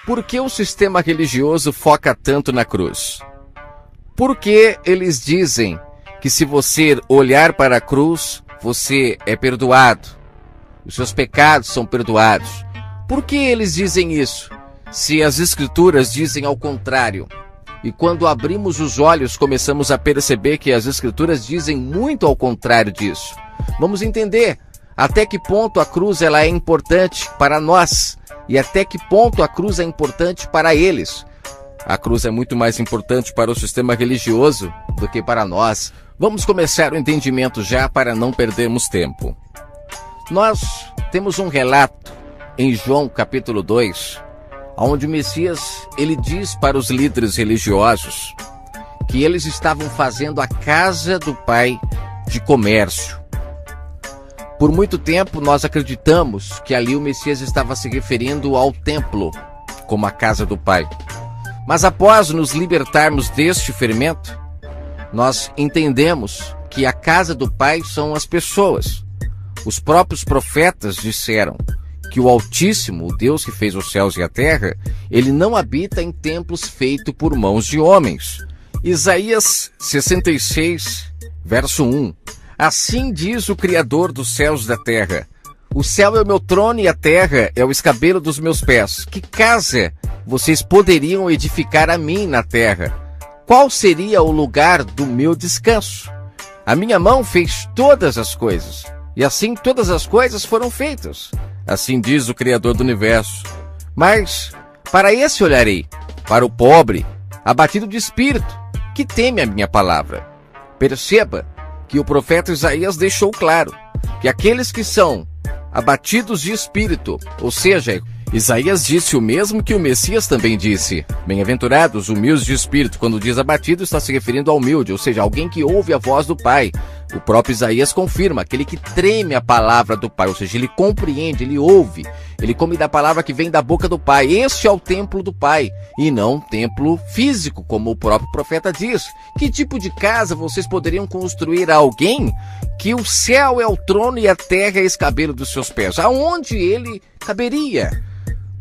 Por que o sistema religioso foca tanto na cruz? Por que eles dizem que se você olhar para a cruz, você é perdoado? Os seus pecados são perdoados. Por que eles dizem isso? Se as Escrituras dizem ao contrário. E quando abrimos os olhos, começamos a perceber que as Escrituras dizem muito ao contrário disso. Vamos entender até que ponto a cruz ela é importante para nós e até que ponto a cruz é importante para eles. A cruz é muito mais importante para o sistema religioso do que para nós. Vamos começar o entendimento já para não perdermos tempo. Nós temos um relato em João capítulo 2, onde o Messias ele diz para os líderes religiosos que eles estavam fazendo a casa do Pai de comércio. Por muito tempo nós acreditamos que ali o Messias estava se referindo ao templo como a casa do Pai. Mas após nos libertarmos deste fermento, nós entendemos que a casa do Pai são as pessoas. Os próprios profetas disseram que o Altíssimo, o Deus que fez os céus e a terra, ele não habita em templos feitos por mãos de homens. Isaías 66, verso 1. Assim diz o Criador dos céus e da terra: o céu é o meu trono e a terra é o escabelo dos meus pés. Que casa vocês poderiam edificar a mim na terra? Qual seria o lugar do meu descanso? A minha mão fez todas as coisas, e assim todas as coisas foram feitas. Assim diz o Criador do universo. Mas para esse olharei, para o pobre, abatido de espírito, que teme a minha palavra. Perceba que o profeta Isaías deixou claro que aqueles que são abatidos de espírito, ou seja, Isaías disse o mesmo que o Messias também disse. Bem-aventurados, humildes de espírito. Quando diz abatido, está se referindo ao humilde, ou seja, alguém que ouve a voz do Pai. O próprio Isaías confirma, aquele que treme a palavra do Pai, ou seja, ele compreende, ele ouve, ele come da palavra que vem da boca do Pai. Este é o templo do Pai, e não um templo físico, como o próprio profeta diz. Que tipo de casa vocês poderiam construir a alguém que o céu é o trono e a terra é o escabelo dos seus pés? Aonde ele caberia?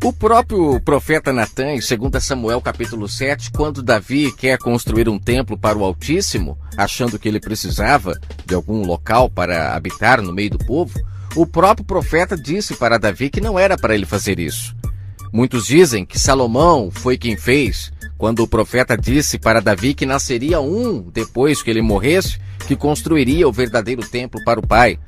O próprio profeta Natã, em 2 Samuel capítulo 7, quando Davi quer construir um templo para o Altíssimo, achando que ele precisava de algum local para habitar no meio do povo, o próprio profeta disse para Davi que não era para ele fazer isso. Muitos dizem que Salomão foi quem fez, quando o profeta disse para Davi que nasceria um, depois que ele morresse, que construiria o verdadeiro templo para o Pai.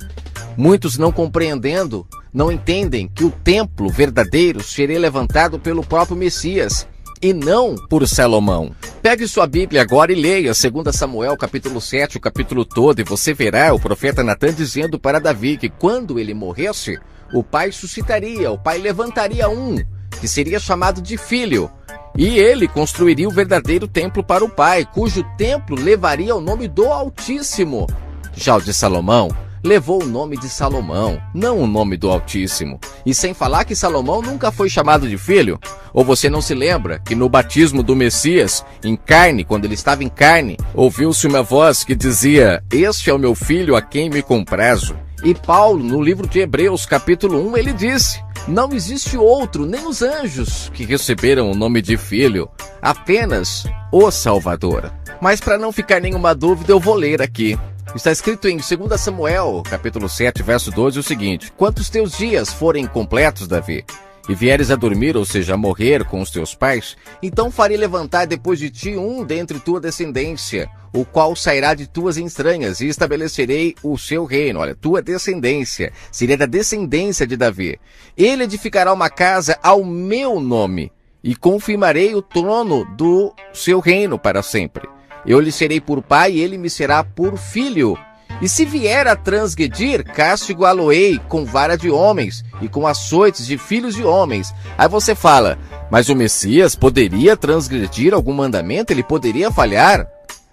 Muitos não compreendendo, não entendem que o templo verdadeiro seria levantado pelo próprio Messias e não por Salomão. Pegue sua Bíblia agora e leia 2 Samuel capítulo 7, o capítulo todo, e você verá o profeta Natã dizendo para Davi que quando ele morresse, o Pai suscitaria, o Pai levantaria um, que seria chamado de filho, e ele construiria o verdadeiro templo para o Pai, cujo templo levaria o nome do Altíssimo. Já o de Salomão levou o nome de Salomão, não o nome do Altíssimo. E sem falar que Salomão nunca foi chamado de filho. Ou você não se lembra que no batismo do Messias, em carne, quando ele estava em carne, ouviu-se uma voz que dizia: este é o meu filho a quem me comprazo. E Paulo, no livro de Hebreus, capítulo 1, ele disse: não existe outro, nem os anjos, que receberam o nome de filho, apenas o Salvador. Mas para não ficar nenhuma dúvida, eu vou ler aqui. Está escrito em 2 Samuel, capítulo 7, verso 12, o seguinte: quantos teus dias forem completos, Davi, e vieres a dormir, ou seja, a morrer com os teus pais, então farei levantar depois de ti um dentre tua descendência, o qual sairá de tuas entranhas, e estabelecerei o seu reino. Olha, tua descendência, seria da descendência de Davi. Ele edificará uma casa ao meu nome, e confirmarei o trono do seu reino para sempre. Eu lhe serei por pai e ele me será por filho. E se vier a transgredir, castigo-á-lo-ei com vara de homens e com açoites de filhos de homens. Aí você fala, mas o Messias poderia transgredir algum mandamento? Ele poderia falhar?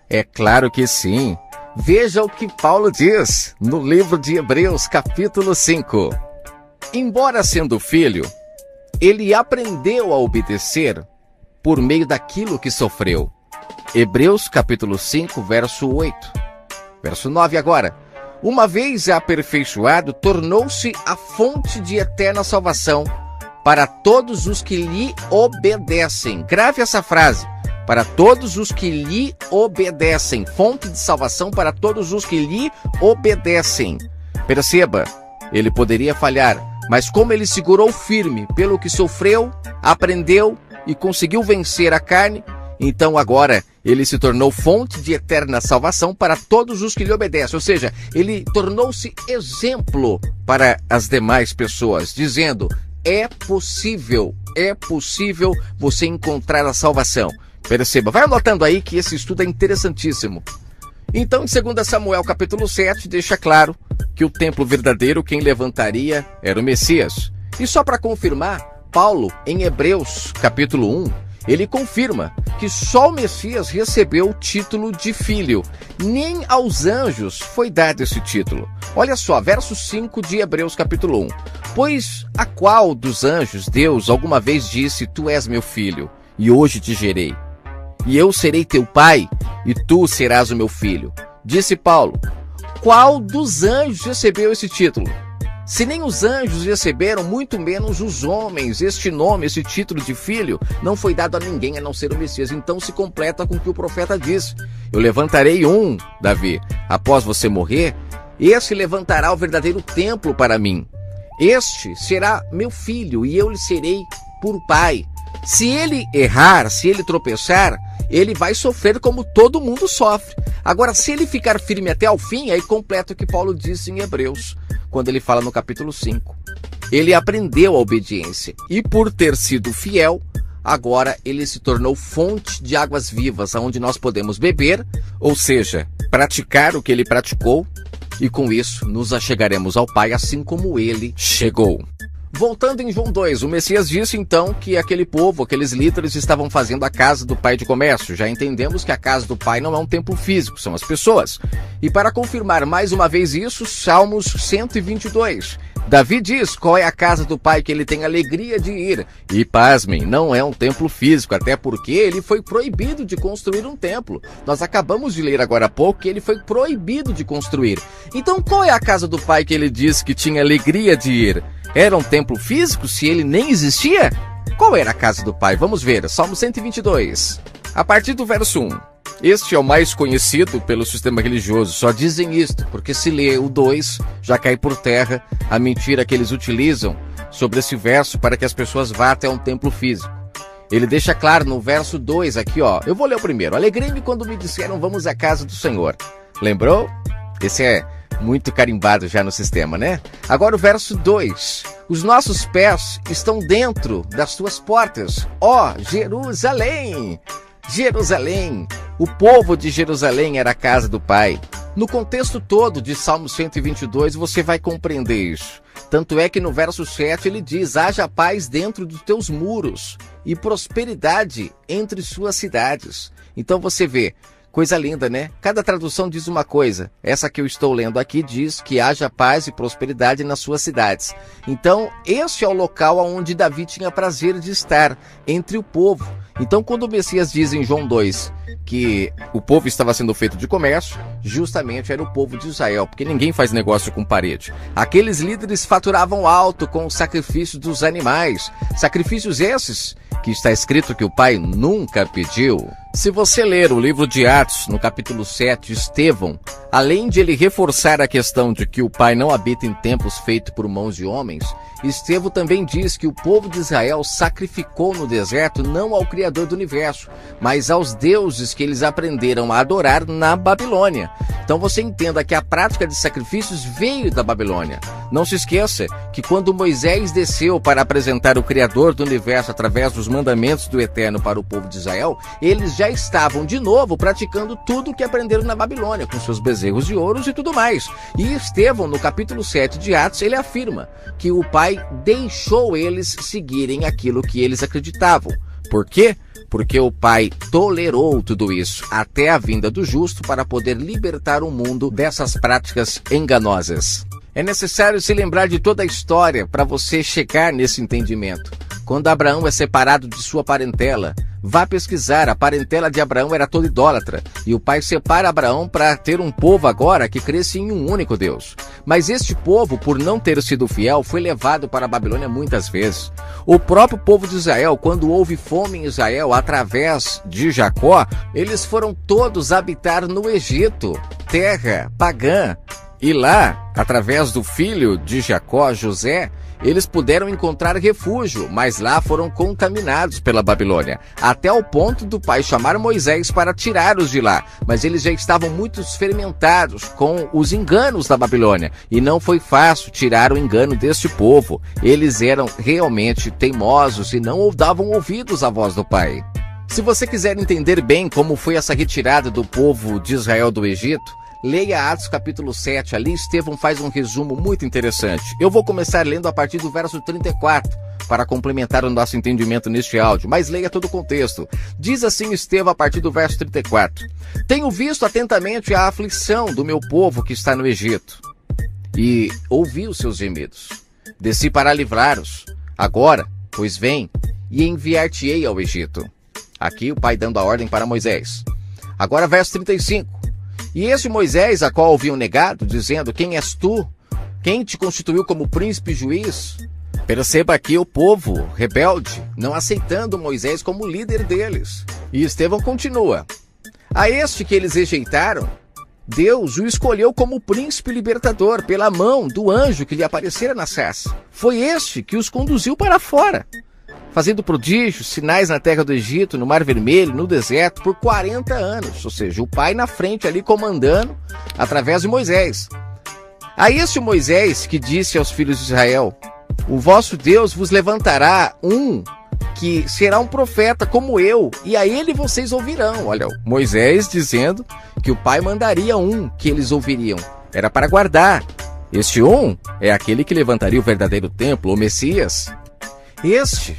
É claro que sim. Veja o que Paulo diz no livro de Hebreus, capítulo 5. Embora sendo filho, ele aprendeu a obedecer por meio daquilo que sofreu. Hebreus capítulo 5, verso 8. Verso 9 agora. Uma vez aperfeiçoado, tornou-se a fonte de eterna salvação para todos os que lhe obedecem. Grave essa frase. Para todos os que lhe obedecem. Fonte de salvação para todos os que lhe obedecem. Perceba, ele poderia falhar, mas como ele segurou firme pelo que sofreu, aprendeu e conseguiu vencer a carne, então agora ele se tornou fonte de eterna salvação para todos os que lhe obedecem. Ou seja, ele tornou-se exemplo para as demais pessoas, dizendo: é possível você encontrar a salvação. Perceba, vai anotando aí que esse estudo é interessantíssimo. Então, em 2 Samuel capítulo 7, deixa claro que o templo verdadeiro quem levantaria era o Messias. E só para confirmar, Paulo, em Hebreus capítulo 1, ele confirma que só o Messias recebeu o título de filho. Nem aos anjos foi dado esse título. Olha só, verso 5 de Hebreus capítulo 1. Pois a qual dos anjos Deus alguma vez disse: tu és meu filho, e hoje te gerei. E eu serei teu pai, e tu serás o meu filho. Disse Paulo: qual dos anjos recebeu esse título? Se nem os anjos receberam, muito menos os homens. Este nome, esse título de filho, não foi dado a ninguém a não ser o Messias. Então se completa com o que o profeta disse: eu levantarei um, Davi, após você morrer, esse levantará o verdadeiro templo para mim. Este será meu filho, e eu lhe serei por pai. Se ele errar, se ele tropeçar, ele vai sofrer como todo mundo sofre. Agora, se ele ficar firme até ao fim, aí completa o que Paulo disse em Hebreus, quando ele fala no capítulo 5. Ele aprendeu a obediência e, por ter sido fiel, agora ele se tornou fonte de águas vivas, onde nós podemos beber, ou seja, praticar o que ele praticou, e com isso nos achegaremos ao Pai, assim como ele chegou. Voltando em João 2, o Messias disse então que aquele povo, aqueles líderes estavam fazendo a casa do Pai de comércio. Já entendemos que a casa do Pai não é um templo físico, são as pessoas. E para confirmar mais uma vez isso, Salmos 122. Davi diz qual é a casa do Pai que ele tem alegria de ir. E pasmem, não é um templo físico, até porque ele foi proibido de construir um templo. Nós acabamos de ler agora há pouco que ele foi proibido de construir. Então qual é a casa do Pai que ele diz que tinha alegria de ir? Era um templo físico, se ele nem existia? Qual era a casa do Pai? Vamos ver, Salmo 122. A partir do verso 1. Este é o mais conhecido pelo sistema religioso. Só dizem isto, porque se lê o 2, já cai por terra a mentira que eles utilizam sobre esse verso para que as pessoas vá até um templo físico. Ele deixa claro no verso 2 aqui, ó. Eu vou ler o primeiro. Alegrei-me quando me disseram: vamos à casa do Senhor. Lembrou? Esse é muito carimbado já no sistema, né? Agora o verso 2. Os nossos pés estão dentro das tuas portas, ó Jerusalém! Jerusalém! O povo de Jerusalém era a casa do Pai. No contexto todo de Salmo 122 você vai compreender isso. Tanto é que no verso 7 ele diz: haja paz dentro dos teus muros e prosperidade entre suas cidades. Então você vê, coisa linda, né? Cada tradução diz uma coisa. Essa que eu estou lendo aqui diz que haja paz e prosperidade nas suas cidades. Então, este é o local onde Davi tinha prazer de estar, entre o povo. Então, quando o Messias diz em João 2 que o povo estava sendo feito de comércio, justamente era o povo de Israel, porque ninguém faz negócio com parede. Aqueles líderes faturavam alto com o sacrifício dos animais. Sacrifícios esses que está escrito que o Pai nunca pediu. Se você ler o livro de Atos, no capítulo 7, Estevão, além de ele reforçar a questão de que o Pai não habita em templos feitos por mãos de homens, Estevão também diz que o povo de Israel sacrificou no deserto não ao Criador do universo, mas aos deuses que eles aprenderam a adorar na Babilônia. Então você entenda que a prática de sacrifícios veio da Babilônia. Não se esqueça que quando Moisés desceu para apresentar o Criador do universo através dos mandamentos do Eterno para o povo de Israel, eles já estavam de novo praticando tudo o que aprenderam na Babilônia, com seus bezerros de ouro e tudo mais. E Estevão, no capítulo 7 de Atos, ele afirma que o Pai deixou eles seguirem aquilo que eles acreditavam. Por quê? Porque o Pai tolerou tudo isso até a vinda do justo para poder libertar o mundo dessas práticas enganosas. É necessário se lembrar de toda a história para você chegar nesse entendimento. quando Abraão é separado de sua parentela. Vá pesquisar, a parentela de Abraão era toda idólatra, e o pai separa Abraão para ter um povo agora que cresce em um único Deus. Mas este povo, por não ter sido fiel, foi levado para a Babilônia muitas vezes. O próprio povo de Israel, quando houve fome em Israel através de Jacó, eles foram todos habitar no Egito, terra pagã. E lá, através do filho de Jacó, José, eles puderam encontrar refúgio, mas lá foram contaminados pela Babilônia, até o ponto do pai chamar Moisés para tirá-los de lá. Mas eles já estavam muito fermentados com os enganos da Babilônia, e não foi fácil tirar o engano deste povo. Eles eram realmente teimosos e não davam ouvidos à voz do pai. Se você quiser entender bem como foi essa retirada do povo de Israel do Egito, leia Atos capítulo 7, ali Estevão faz um resumo muito interessante. Eu vou começar lendo a partir do verso 34, para complementar o nosso entendimento neste áudio, mas leia todo o contexto. Diz assim Estevão a partir do verso 34. Tenho visto atentamente a aflição do meu povo que está no Egito, e ouvi os seus gemidos. Desci para livrar-os. Agora, pois vem, e enviar-te-ei ao Egito. Aqui o pai dando a ordem para Moisés. Agora verso 35. E este Moisés, a qual haviam negado, dizendo, quem és tu? Quem te constituiu como príncipe e juiz? Perceba aqui o povo rebelde, não aceitando Moisés como líder deles. E Estevão continua. A este que eles rejeitaram, Deus o escolheu como príncipe libertador pela mão do anjo que lhe aparecera na sarça. Foi este que os conduziu para fora, fazendo prodígios, sinais na terra do Egito, no Mar Vermelho, no deserto, por 40 anos. Ou seja, o pai na frente ali comandando através de Moisés. A este Moisés que disse aos filhos de Israel, o vosso Deus vos levantará um que será um profeta como eu, e a ele vocês ouvirão. Olha, Moisés dizendo que o pai mandaria um que eles ouviriam. Era para guardar. Este um é aquele que levantaria o verdadeiro templo, o Messias. Este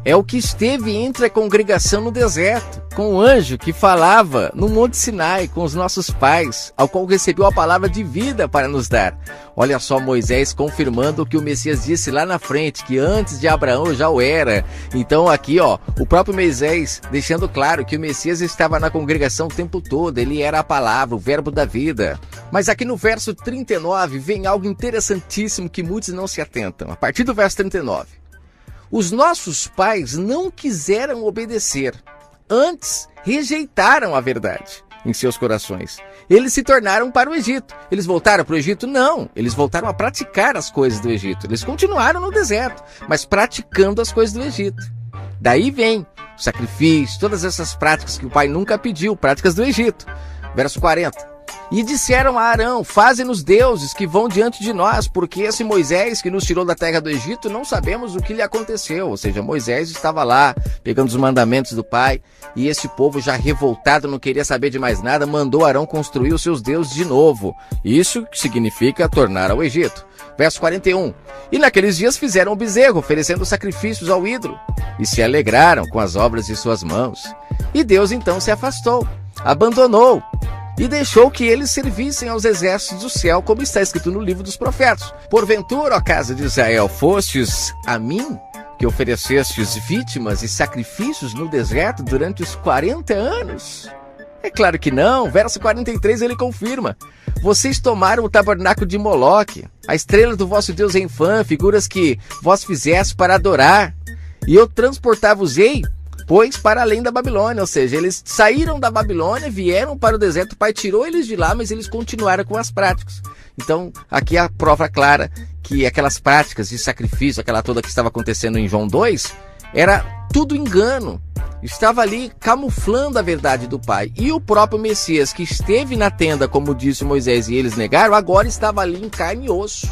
é o que esteve entre a congregação no deserto, com o anjo que falava no Monte Sinai com os nossos pais, ao qual recebeu a palavra de vida para nos dar. Olha só Moisés confirmando o que o Messias disse lá na frente, que antes de Abraão já o era. Então aqui, o próprio Moisés deixando claro que o Messias estava na congregação o tempo todo, ele era a palavra, o verbo da vida. Mas aqui no verso 39 vem algo interessantíssimo que muitos não se atentam. A partir do verso 39. Os nossos pais não quiseram obedecer, antes rejeitaram a verdade em seus corações. Eles se tornaram para o Egito. Eles voltaram para o Egito? Não, eles voltaram a praticar as coisas do Egito. Eles continuaram no deserto, mas praticando as coisas do Egito. Daí vem o sacrifício, todas essas práticas que o pai nunca pediu, práticas do Egito. Verso 40. E disseram a Arão, faze-nos deuses que vão diante de nós, porque esse Moisés que nos tirou da terra do Egito, não sabemos o que lhe aconteceu. Ou seja, Moisés estava lá, pegando os mandamentos do pai, e esse povo já revoltado, não queria saber de mais nada, mandou Arão construir os seus deuses de novo. Isso significa tornar ao Egito. Verso 41. E naqueles dias fizeram um bezerro, oferecendo sacrifícios ao ídolo, e se alegraram com as obras de suas mãos. E Deus então se afastou, abandonou, e deixou que eles servissem aos exércitos do céu, como está escrito no livro dos profetas. Porventura, ó casa de Israel, fostes a mim, que oferecestes vítimas e sacrifícios no deserto durante os 40 anos? É claro que não. Verso 43 ele confirma. Vocês tomaram o tabernáculo de Moloque, a estrela do vosso Deus Enfã, figuras que vós fizeste para adorar, e eu transportava-os-ei, pois para além da Babilônia. Ou seja, eles saíram da Babilônia, vieram para o deserto, o pai tirou eles de lá, mas eles continuaram com as práticas. Então, aqui a prova clara que aquelas práticas de sacrifício, aquela toda que estava acontecendo em João 2, era tudo engano. Estava ali camuflando a verdade do pai. E o próprio Messias, que esteve na tenda, como disse Moisés, e eles negaram, agora estava ali em carne e osso.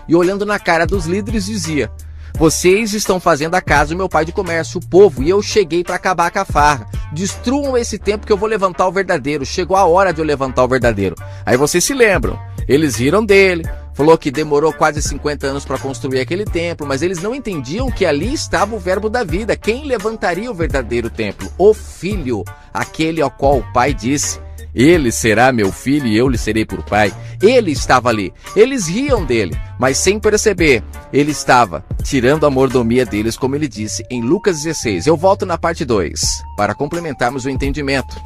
E olhando na cara dos líderes, dizia: vocês estão fazendo a casa do meu pai de comércio, o povo, e eu cheguei para acabar com a farra. Destruam esse templo que eu vou levantar o verdadeiro. Chegou a hora de eu levantar o verdadeiro. Aí vocês se lembram, eles riram dele, falou que demorou quase 50 anos para construir aquele templo, mas eles não entendiam que ali estava o verbo da vida. Quem levantaria o verdadeiro templo? O filho, aquele ao qual o pai disse: Ele será meu filho e eu lhe serei por pai. Ele estava ali. Eles riam dele, mas sem perceber, ele estava tirando a mordomia deles, como ele disse em Lucas 16. Eu volto na parte 2, para complementarmos o entendimento.